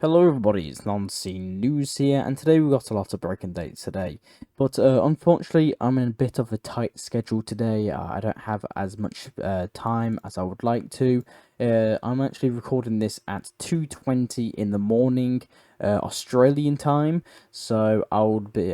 Hello everybody, it's Non-Scene News here, and today we've got a lot of breaking dates today. But unfortunately, I'm in a bit of a tight schedule today. I don't have as much time as I would like to. I'm actually recording this at 2:20 in the morning, Australian time. So I would be,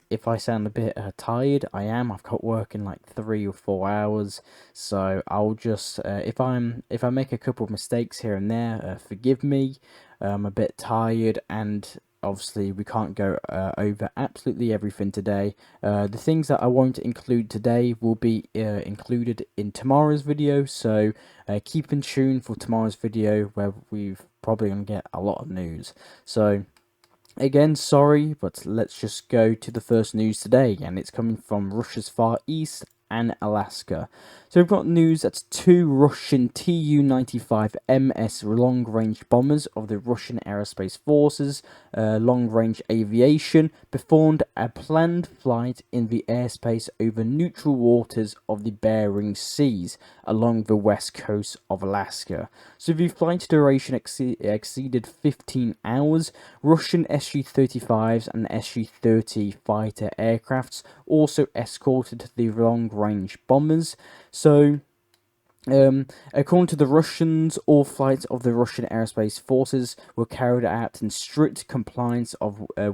if I sound a bit tired, I am. I've got work in like 3 or 4 hours. So I'll just, if I make a couple of mistakes here and there, forgive me. I'm a bit tired, and obviously we can't go over absolutely everything today. The things that I won't include today will be included in tomorrow's video, so keep in tune for tomorrow's video where we've probably going to get a lot of news. So again, sorry, but let's just go to the first news today, and it's coming from Russia's Far East and Alaska. So we've got news that two Russian Tu-95 MS long-range bombers of the Russian Aerospace Forces long-range aviation performed a planned flight in the airspace over neutral waters of the Bering Seas along the west coast of Alaska. So the flight duration exceeded 15 hours. Russian Su-35s and Su-30 fighter aircrafts also escorted the long-range bombers. So, according to the Russians, all flights of the Russian Aerospace Forces were carried out in strict compliance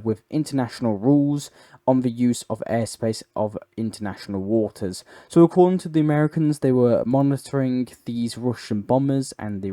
with international rules on the use of airspace of international waters. So according to the Americans, they were monitoring these Russian bombers and the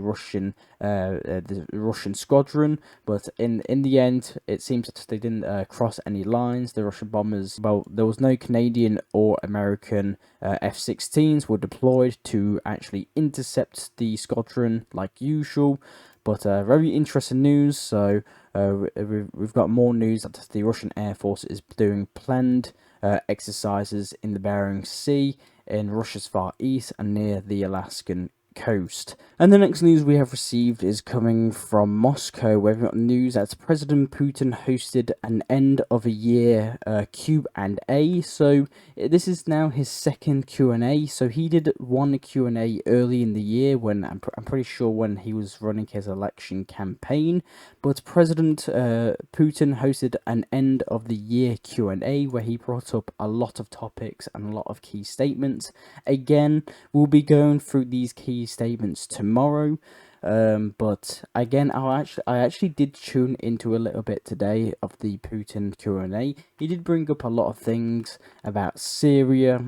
Russian squadron, but in the end, it seems that they didn't cross any lines. The Russian bombers, well, there was no Canadian or American F-16s were deployed to actually intercept the squadron like usual. But very interesting news. So we've got more news that the Russian Air Force is doing planned exercises in the Bering Sea, in Russia's Far East, and near the Alaskan coast. And the next news we have received is coming from Moscow, where we've got news that President Putin hosted an end of a year Q&A. So this is now his second Q&A. So he did one Q&A early in the year when I'm pretty sure when he was running his election campaign. But President Putin hosted an end of the year Q&A where he brought up a lot of topics and a lot of key statements. Again, we'll be going through these key statements tomorrow, but again, I actually did tune into a little bit today of the Putin Q&A. He did bring up a lot of things about Syria,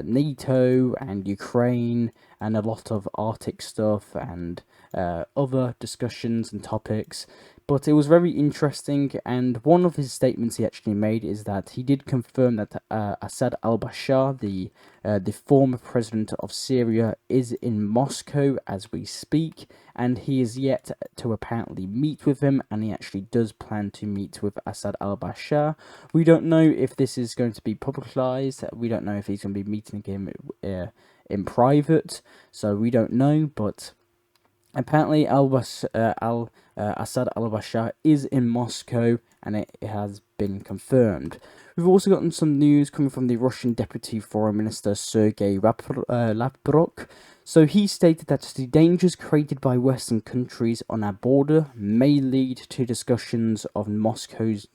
NATO and Ukraine, and a lot of Arctic stuff and other discussions and topics. But it was very interesting, and one of his statements he actually made is that he did confirm that Assad al-Bashar, the former president of Syria, is in Moscow as we speak, and he is yet to apparently meet with him, and he actually does plan to meet with Assad al-Bashar. We don't know if this is going to be publicized. We don't know if he's going to be meeting him in private, so we don't know, but apparently Assad al-Bashar is in Moscow, and it has been confirmed. We've also gotten some news coming from the Russian Deputy Foreign Minister Sergei Lavrov. So he stated that the dangers created by Western countries on our border may lead to discussions of Moscow's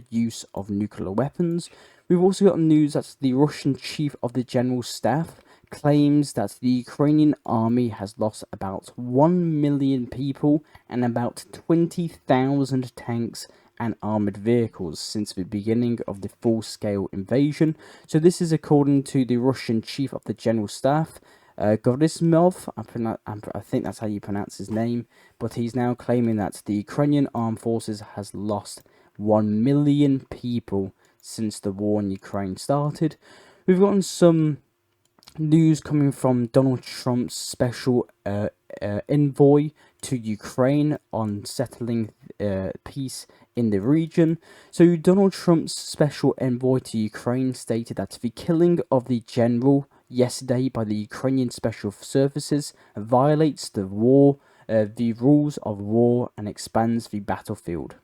use of nuclear weapons. We've also got news that the Russian Chief of the General Staff claims that the Ukrainian army has lost about 1 million people and about 20,000 tanks and armoured vehicles since the beginning of the full-scale invasion. So this is according to the Russian Chief of the General Staff, Gerasimov. I think that's how you pronounce his name, but he's now claiming that the Ukrainian armed forces has lost 1 million people since the war in Ukraine started. We've gotten some news coming from Donald Trump's special envoy to Ukraine on settling peace in the region. So Donald Trump's special envoy to Ukraine stated that the killing of the general yesterday by the Ukrainian special services violates the rules of war and expands the battlefield.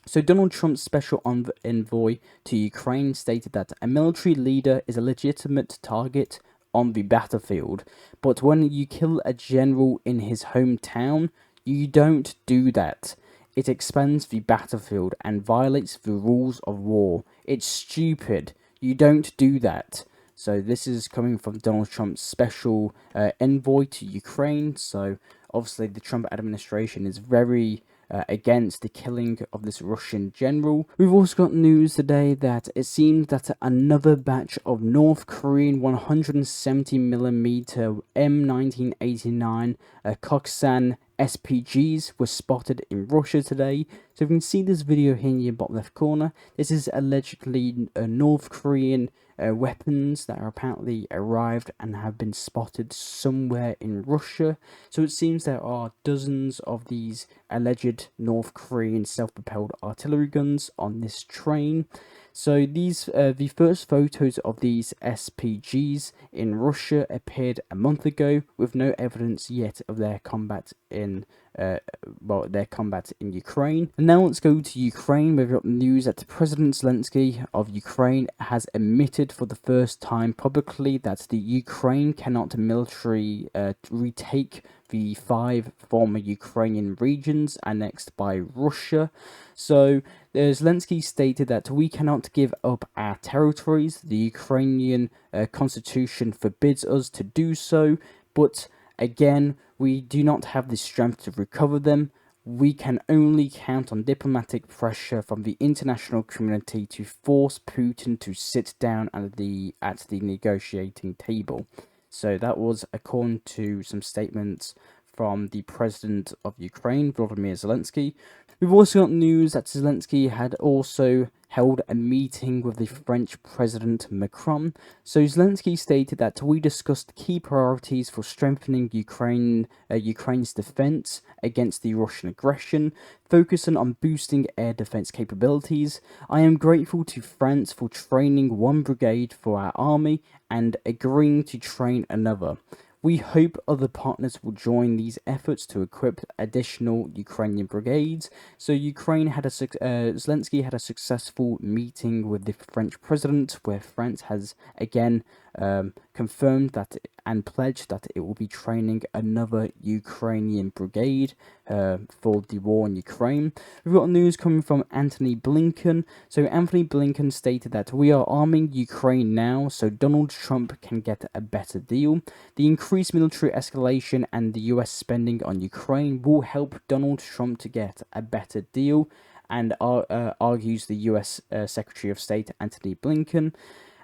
So Donald Trump's special envoy to Ukraine stated that a military leader is a legitimate target on the battlefield, but when you kill a general in his hometown, you don't do that. It expands the battlefield and violates the rules of war. It's stupid. You don't do that. So this is coming from Donald Trump's special envoy to Ukraine. So obviously the Trump administration is very against the killing of this Russian general. We've also got news today that it seems that another batch of North Korean 170mm M1989 Koksan SPGs were spotted in Russia today. So you can see this video here in your bottom left corner. This is allegedly North Korean weapons that are apparently arrived and have been spotted somewhere in Russia. So it seems there are dozens of these alleged North Korean self-propelled artillery guns on this train. So these, the first photos of these SPGs in Russia appeared a month ago, with no evidence yet of their combat in Ukraine. And now let's go to Ukraine. We've got news that President Zelenskyy of Ukraine has admitted for the first time publicly that the Ukraine cannot militarily retake the 5 former Ukrainian regions annexed by Russia. So Zelenskyy stated that we cannot give up our territories. The Ukrainian constitution forbids us to do so, but again, we do not have the strength to recover them. We can only count on diplomatic pressure from the international community to force Putin to sit down at the negotiating table. So that was according to some statements from the president of Ukraine, Volodymyr Zelenskyy. We've also got news that Zelenskyy had also held a meeting with the French President Macron. So Zelenskyy stated that we discussed key priorities for strengthening Ukraine's defense against the Russian aggression, focusing on boosting air defense capabilities. I am grateful to France for training one brigade for our army and agreeing to train another. We hope other partners will join these efforts to equip additional Ukrainian brigades. So Zelenskyy had a successful meeting with the French president, where France has again confirmed that and pledged that it will be training another Ukrainian brigade for the war in Ukraine. We've got news coming from Antony Blinken. So Antony Blinken stated that we are arming Ukraine now so Donald Trump can get a better deal. The increased military escalation and the US spending on Ukraine will help Donald Trump to get a better deal, and argues the US Secretary of State Antony Blinken.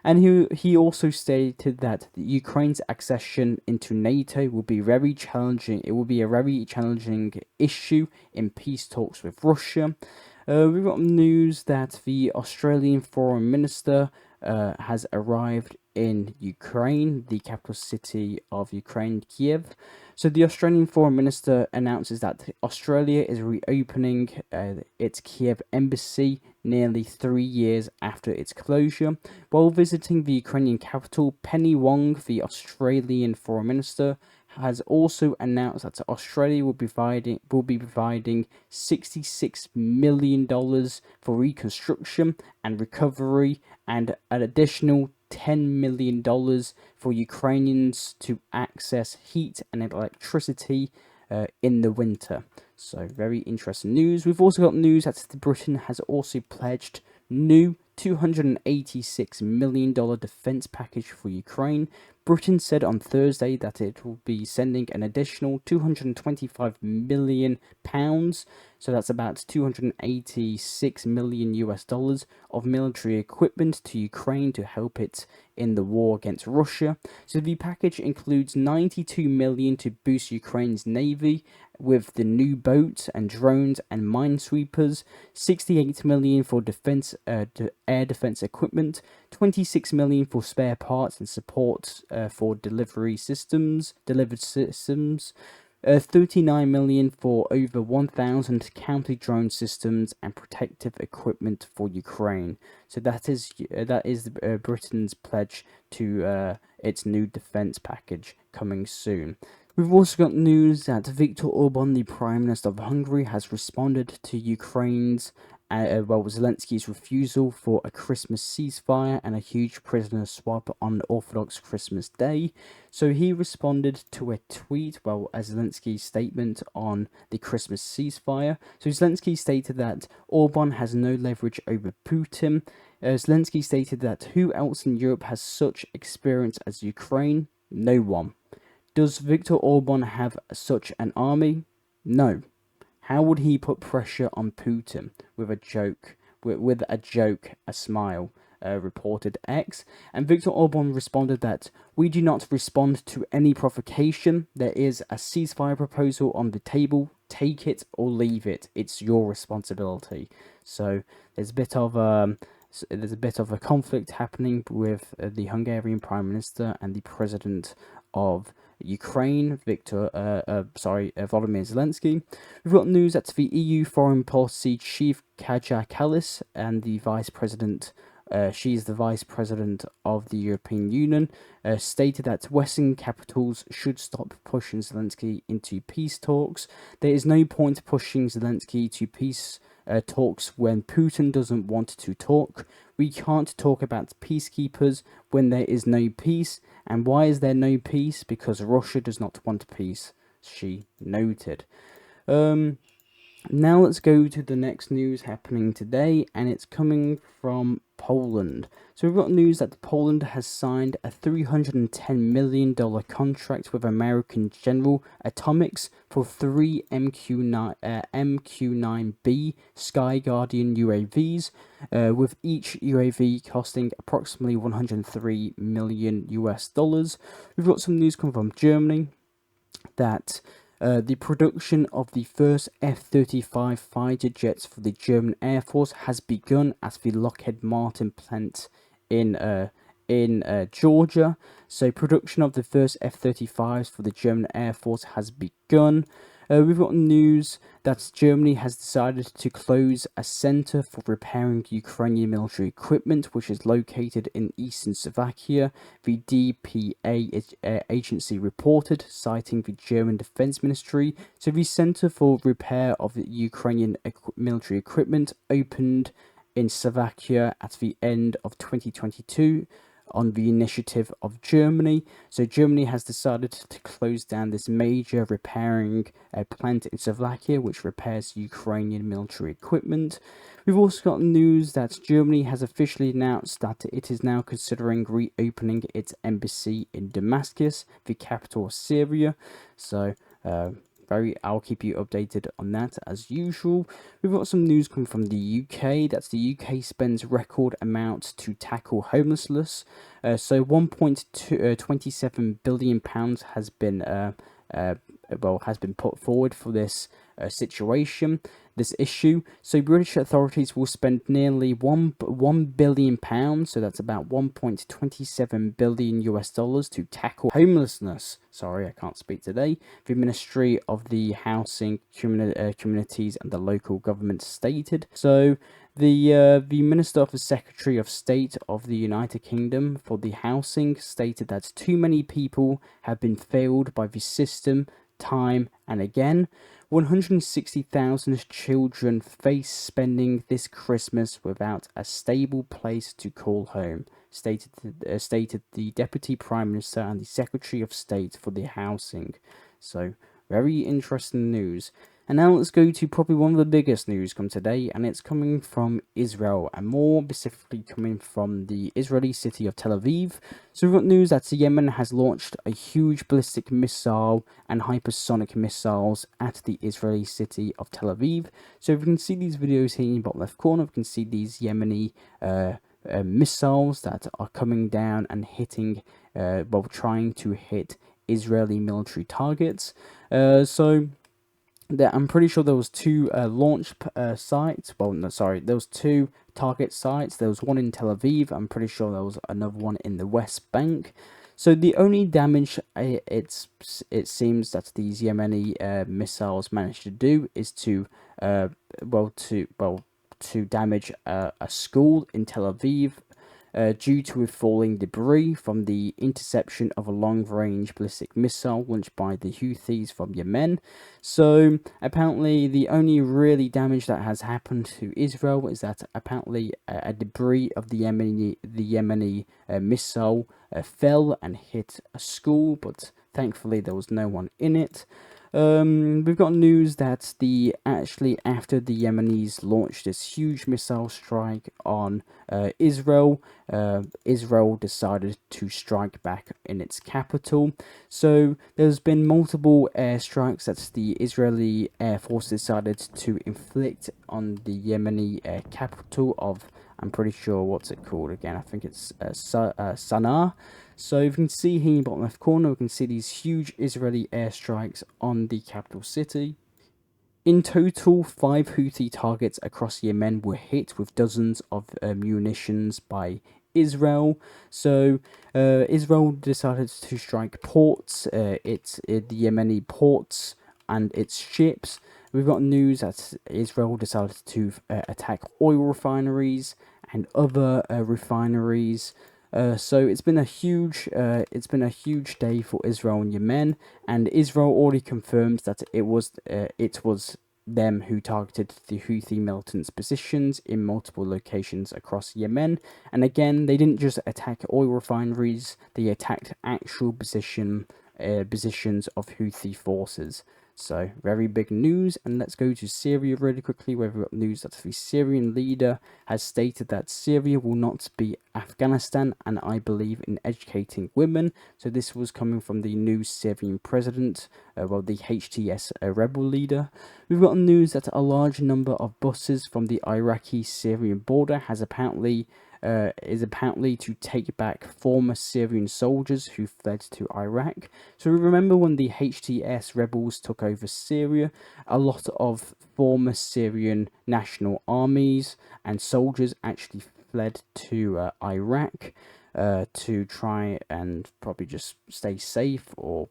And he also stated that Ukraine's accession into NATO will be very challenging. It will be a very challenging issue in peace talks with Russia. We've got news that the Australian Foreign Minister has arrived in Ukraine, the capital city of Ukraine, Kiev. So the Australian Foreign Minister announces that Australia is reopening its Kiev embassy nearly 3 years after its closure. While visiting the Ukrainian capital, Penny Wong, the Australian Foreign Minister, has also announced that Australia will be providing $66 million for reconstruction and recovery, and an additional $10 million for Ukrainians to access heat and electricity in the winter. So very interesting news. We've also got news that Britain has also pledged new $286 million defense package for Ukraine. Britain said on Thursday that it will be sending an additional £225 million, so that's about 286 million US dollars of military equipment to Ukraine to help it in the war against Russia. So the package includes 92 million to boost Ukraine's navy with the new boats and drones and minesweepers, 68 million for air defense equipment, 26 million for spare parts and support for delivered systems, 39 million for over 1,000 counter-drone systems and protective equipment for Ukraine. So that is Britain's pledge to its new defense package coming soon. We've also got news that Viktor Orban, the Prime Minister of Hungary, has responded to Ukraine's Zelensky's refusal for a Christmas ceasefire and a huge prisoner swap on Orthodox Christmas Day. So he responded to a tweet, a Zelensky's statement on the Christmas ceasefire. So Zelensky stated that Orban has no leverage over Putin. Zelensky stated that who else in Europe has such experience as Ukraine? No one. Does Viktor Orban have such an army? No. How would he put pressure on Putin? With a joke, a smile, reported X. And Viktor Orban responded that we do not respond to any provocation. There is a ceasefire proposal on the table. Take it or leave it. It's your responsibility. So there's a bit of a conflict happening with the Hungarian Prime Minister and the President of Ukraine, Volodymyr Zelensky. We've got news that the EU Foreign Policy Chief Kaja Kallas and the Vice President, she's the Vice President of the European Union, stated that Western capitals should stop pushing Zelensky into peace talks. There is no point pushing Zelensky to peace talks when Putin doesn't want to talk. We can't talk about peacekeepers when there is no peace. And why is there no peace? Because Russia does not want peace, she noted. Now let's go to the next news happening today, and it's coming from Poland. So we've got news that Poland has signed a $310 million contract with American General Atomics for 3 MQ-9B Sky Guardian UAVs, with each UAV costing approximately $103 million US. We've got some news coming from Germany that the production of the first F-35 fighter jets for the German Air Force has begun at the Lockheed Martin plant in Georgia. So production of the first F-35s for the German Air Force has begun. We've got news that Germany has decided to close a center for repairing Ukrainian military equipment, which is located in eastern Slovakia. The DPA agency reported, citing the German Defense Ministry. So the Center for Repair of the Ukrainian military equipment opened in Slovakia at the end of 2022. On the initiative of Germany. So Germany has decided to close down this major repairing plant in Slovakia, which repairs Ukrainian military equipment. We've also got news that Germany has officially announced that it is now considering reopening its embassy in Damascus, the capital of Syria. So I'll keep you updated on that as usual. We've got some news coming from the UK. That's the UK spends record amounts to tackle homelessness. So 1.27 billion pounds has been put forward for this this issue. So British authorities will spend nearly one billion pounds, so that's about 1.27 billion US dollars to tackle homelessness. Sorry, I can't speak today. The Ministry of the Housing, Communities and the Local Government stated. So the Minister of the Secretary of State of the United Kingdom for the Housing stated that too many people have been failed by the system time and again. 160,000 children face spending this Christmas without a stable place to call home, stated the Deputy Prime Minister and the Secretary of State for the Housing. So, very interesting news. And now let's go to probably one of the biggest news from today, and it's coming from Israel, and more specifically coming from the Israeli city of Tel Aviv. So we've got news that Yemen has launched a huge ballistic missile and hypersonic missiles at the Israeli city of Tel Aviv. So if you can see these videos here in the bottom left corner, we can see these Yemeni missiles that are coming down and hitting, trying to hit Israeli military targets. I'm pretty sure there was two launch sites. There was two target sites. There was one in Tel Aviv. I'm pretty sure there was another one in the West Bank. So the only damage it seems that these Yemeni missiles managed to do is to damage a school in Tel Aviv. due to falling debris from the interception of a long-range ballistic missile launched by the Houthis from Yemen. So apparently the only really damage that has happened to Israel is that apparently a debris of the Yemeni missile fell and hit a school, but thankfully there was no one in it. We've got news that after the Yemenis launched this huge missile strike on Israel, Israel decided to strike back in its capital. So there's been multiple airstrikes that the Israeli Air Force decided to inflict on the Yemeni capital of, I'm pretty sure what's it called again. I think it's Sana'a. So you can see here in the bottom left corner, we can see these huge Israeli airstrikes on the capital city. In total, 5 Houthi targets across Yemen were hit with dozens of munitions by Israel. So Israel decided to strike ports, the Yemeni ports and its ships. We've got news that Israel decided to attack oil refineries and other refineries. So it's been a huge day for Israel and Yemen, and Israel already confirmed that it was them who targeted the Houthi militants' positions in multiple locations across Yemen. And again, they didn't just attack oil refineries; they attacked actual positions of Houthi forces. So, very big news, and let's go to Syria really quickly, where we've got news that the Syrian leader has stated that Syria will not be Afghanistan, and I believe in educating women. So this was coming from the new Syrian president, the HTS rebel leader. We've got news that a large number of buses from the Iraqi-Syrian border is apparently to take back former Syrian soldiers who fled to Iraq. So remember when the HTS rebels took over Syria, a lot of former Syrian national armies and soldiers actually fled to Iraq to try and probably just stay safe or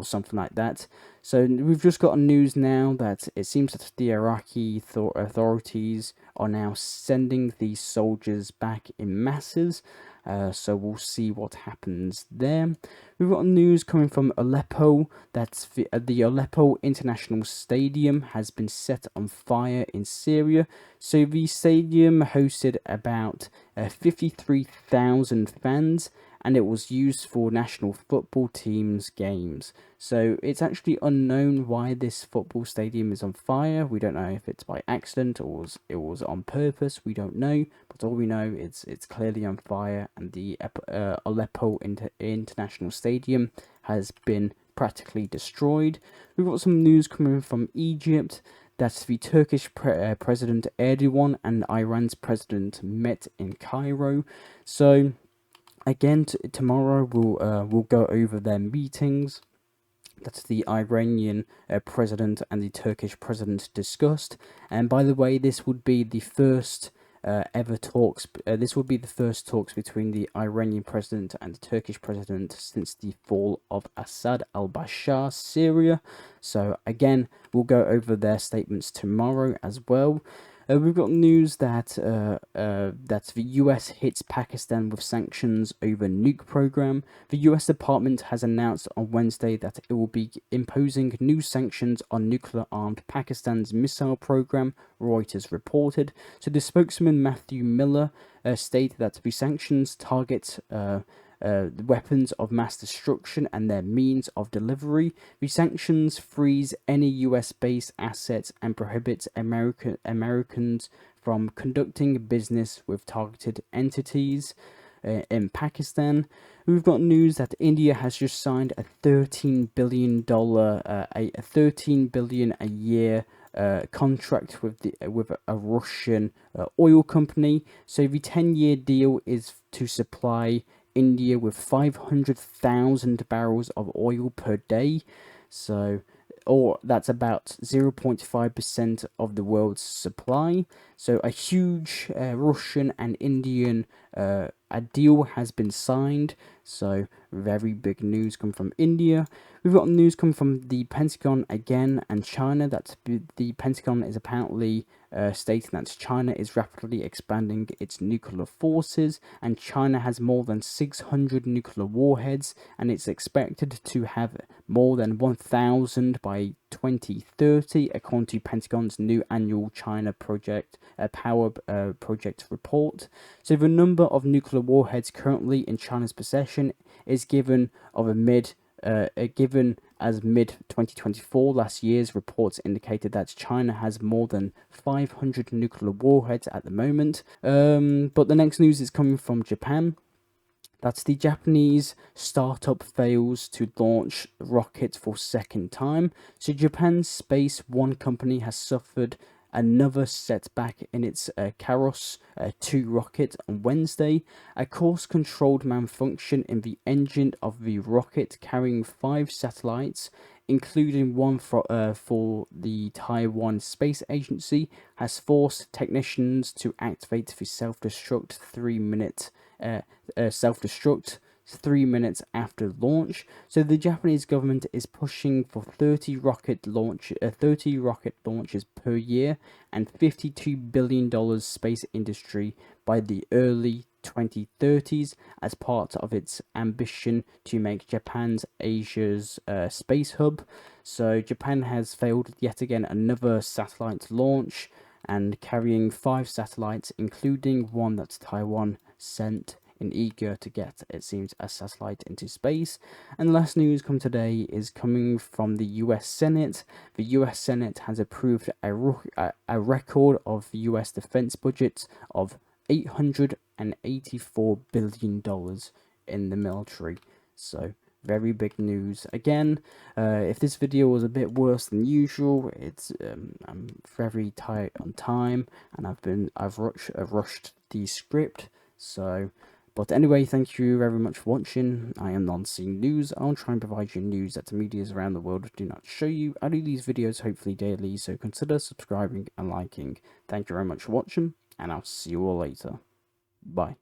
something like that. So we've just got news now that it seems that the Iraqi authorities are now sending these soldiers back in masses. So we'll see what happens there. We've got news coming from Aleppo that the Aleppo International Stadium has been set on fire in Syria. So the stadium hosted about 53,000 fans, and it was used for national football teams' games. So it's actually unknown why this football stadium is on fire. We don't know if it's by accident or it was on purpose. We don't know, but all we know is it's clearly on fire, and the Aleppo International Stadium has been practically destroyed. We've got some news coming from Egypt that the Turkish President Erdogan and Iran's president met in Cairo. So again, tomorrow we'll go over their meetings that the Iranian president and the Turkish president discussed. And by the way, this would be the first ever talks. This would be the first talks between the Iranian president and the Turkish president since the fall of Assad al-Bashar, Syria. So again, we'll go over their statements tomorrow as well. We've got news that the US hits Pakistan with sanctions over nuke program. The US Department has announced on Wednesday that it will be imposing new sanctions on nuclear-armed Pakistan's missile program, Reuters reported. So the spokesman Matthew Miller stated that the sanctions target weapons of mass destruction and their means of delivery. The sanctions freeze any US-based assets and prohibits Americans from conducting business with targeted entities in Pakistan. We've got news that India has just signed a $13 billion, $13 billion a year contract with a Russian oil company. So the 10-year deal is to supply India with 500,000 barrels of oil per day, or that's about 0.5% of the world's supply. So a huge Russian and Indian a deal has been signed. So very big news come from India. We've got news coming from the Pentagon again and China. That the Pentagon is apparently stating that China is rapidly expanding its nuclear forces, and China has more than 600 nuclear warheads, and it's expected to have more than 1,000 by 2030, according to Pentagon's new annual China project power project report. So the number of nuclear warheads currently in China's possession is given as mid 2024. Last year's reports indicated that China has more than 500 nuclear warheads at the moment. But the next news is coming from Japan. That's the Japanese startup fails to launch rockets for second time. So Japan's Space One company has suffered another setback in its Karos 2 rocket on Wednesday. A course-controlled malfunction in the engine of the rocket carrying 5 satellites, including one for the Taiwan Space Agency, has forced technicians to activate the self-destruct 3 minutes after launch. So the Japanese government is pushing for 30 rocket launches per year and $52 billion space industry by the early 2030s as part of its ambition to make Japan's Asia's space hub. So Japan has failed yet again another satellite launch, and carrying 5 satellites, including one that Taiwan sent in eager to get, it seems, a satellite into space. And the last news today is coming from the US Senate. The US Senate has approved a record of the US defense budget of $884 billion in the military. So very big news again. If this video was a bit worse than usual, it's I'm very tight on time, and I've rushed the script. So, but anyway, thank you very much for watching. I am Non-Seeing News. I'll try and provide you news that the medias around the world do not show you. I do these videos hopefully daily, so consider subscribing and liking. Thank you very much for watching, and I'll see you all later. Bye.